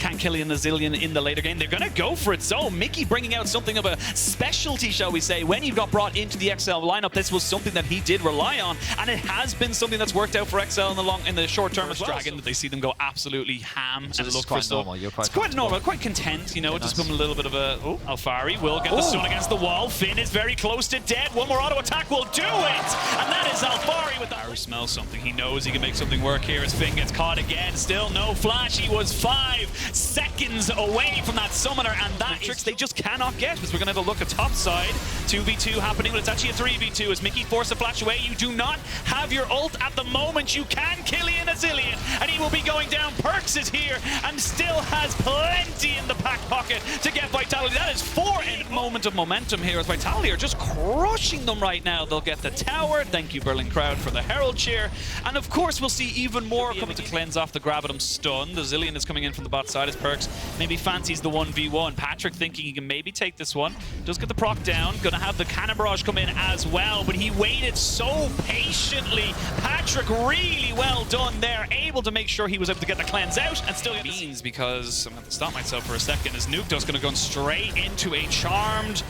can Killian a zillion in the later game. They're going to go for it. So Mickey bringing out something of a specialty, shall we say. When he got brought into the XL lineup, this was something that he did rely on, and it has been something that's worked out for XL in the short term as well. Dragon, that they see them go absolutely ham. So it's quite normal. You're quite it's quite normal, quite content. You know, it's just become a little bit of a. Oh, Alphari will get the stun against the wall. Finn is very close to dead. One more auto attack will do it, and that is Alphari with the. Haru smells something. He knows he can make something work here. As Finn gets caught again. Still no flash. He was 5 seconds away from that summoner, and that tricks they just cannot get. Because we're going to have a look at top side. 2v2 happening, but it's actually a 3v2 as Mickey forced a flash away. You do not have your ult at the moment. You can Killian a zillion, and he will be going down. Perks is here and still has plenty in the back pocket to get Vitality. That is 4 in moment of momentum here as Vitality are just crushing them right now. They'll get the tower. Thank you, Berlin Crowd, for the Herald cheer. And of course, we'll see even more coming to cleanse off the Gravitum stun. The Zillion is coming in from the bot side as Perks maybe fancies the 1v1. Patrick thinking he can maybe take this one. Does get the proc down. Gonna have the Cannon Barrage come in as well, but he waited so patiently. Patrick, really well done there. Able to make sure he was able to get the cleanse out and still get beans, because I'm going to stop myself for a second as Nukeduck's going to go straight into a charmed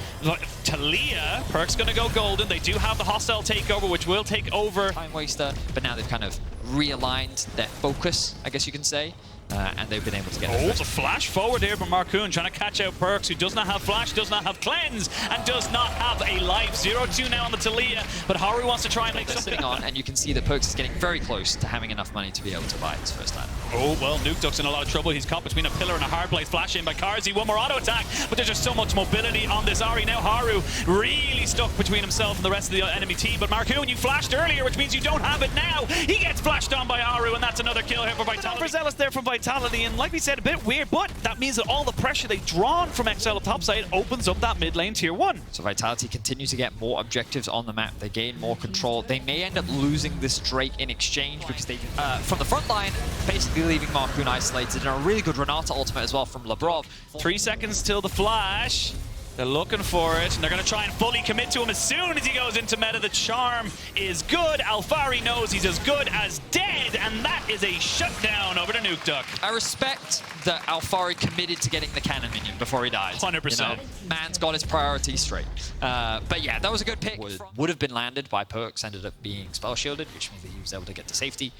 Talia. Perk's going to go golden. They do have the hostile takeover, which will take over. Time waster, but now they've kind of realigned their focus, I guess you can say. And they've been able to get it. It's a flash forward here from Marcoon, trying to catch out Perks, who does not have flash, does not have cleanse, and does not have a life. 0-2 now on the Talia, but Haru wants to try and make something sitting on, and you can see that Perks is getting very close to having enough money to be able to buy his first item. Oh, well, Nukeduck's in a lot of trouble. He's caught between a pillar and a hard place. Flash in by Karzi. One more auto attack, but there's just so much mobility on this Ahri. Now Haru really stuck between himself and the rest of the enemy team, but Marcoon, you flashed earlier, which means you don't have it now. He gets flashed on by Haru, and that's another kill here for Vitality. Overzealous there from Vitality, and like we said, a bit weird, but that means that all the pressure they've drawn from XL up topside opens up that mid lane tier 1. So Vitality continue to get more objectives on the map. They gain more control. They may end up losing this Drake in exchange because they, from the front line, basically leaving Marcoon isolated, and a really good Renata ultimate as well from Labrov. 3 seconds till the flash. They're looking for it, and they're going to try and fully commit to him as soon as he goes into meta. The charm is good. Alphari knows he's as good as dead, and that is a shutdown over to Nukeduck. I respect that Alphari committed to getting the cannon minion before he died. 100%. You know, man's got his priorities straight. But yeah, that was a good pick. Would have been landed by Perks, ended up being spell shielded, which means that he was able to get to safety.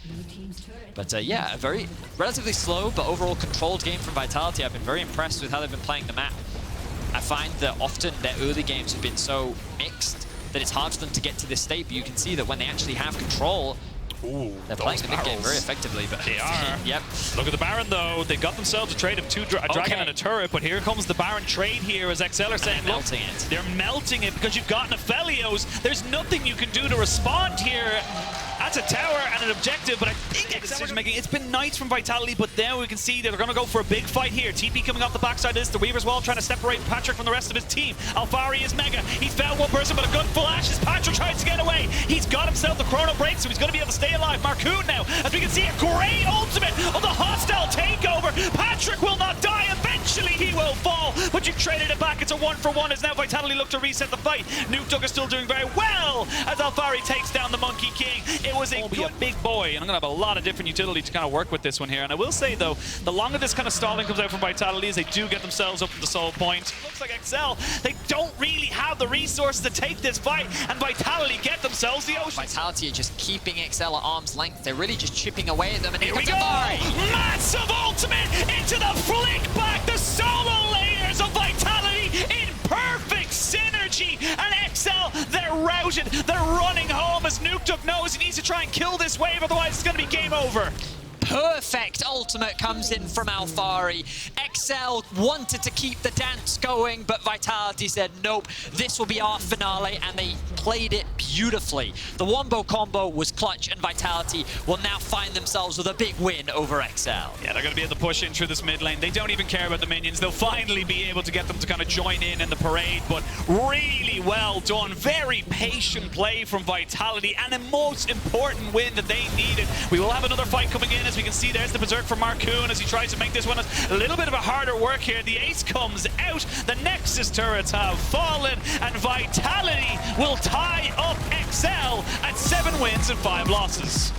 But yeah, a very relatively slow but overall controlled game from Vitality. I've been very impressed with how they've been playing the map. I find that often their early games have been so mixed that it's hard for them to get to this state, but you can see that when they actually have control, they're playing the mid game very effectively. But they are. Yep. Look at the Baron, though. They got themselves a trade of a Dragon and a turret, but here comes the Baron trade here as XL are saying, look, they're melting it because you've got Nephelios. There's nothing you can do to respond here. That's a tower and an objective, but I think decision making. It's been nice from Vitality, but now we can see that they're going to go for a big fight here. TP coming off the backside of this. The Weaver's Wall trying to separate Patrick from the rest of his team. Alphari is mega. He's found one person, but a good flash as Patrick tries to get away. He's got himself the chrono break, so he's going to be able to stay alive. Marcoon now, as we can see, a great ultimate of the hostile takeover. Patrick will not die. Eventually he will fall, but you've traded it back. It's a 1-for-1 as now Vitality look to reset the fight. Nukeduck is still doing very well as Alphari takes down the Monkey King. It was a big boy, and I'm going to have a lot of different utility to kind of work with this one here. And I will say, though, the longer this kind of stalling comes out from Vitality, as they do get themselves up to the soul point. Looks like XL, they don't really have the resources to take this fight, and Vitality get themselves the ocean. Vitality are just keeping XL at arm's length. They're really just chipping away at them. And here we go! Massive ultimate into the flick back, the solo layers of Vitality in perfect synergy, and XL, they're routed, they're running home as Nukeduck knows he needs to try and kill this wave, otherwise it's going to be game over. Perfect ultimate comes in from Alphari. XL wanted to keep the dance going, but Vitality said, nope, this will be our finale, and they played it beautifully. The wombo combo was clutch, and Vitality will now find themselves with a big win over XL. Yeah, they're going to be able to push in through this mid lane. They don't even care about the minions. They'll finally be able to get them to kind of join in the parade, but really well done. Very patient play from Vitality, and a most important win that they needed. We will have another fight coming in. As we can see, there's the Berserk from Marcoon as he tries to make this one a little bit of a harder work here. The ace comes out, the Nexus turrets have fallen, and Vitality will tie up XL at 7 wins and 5 losses.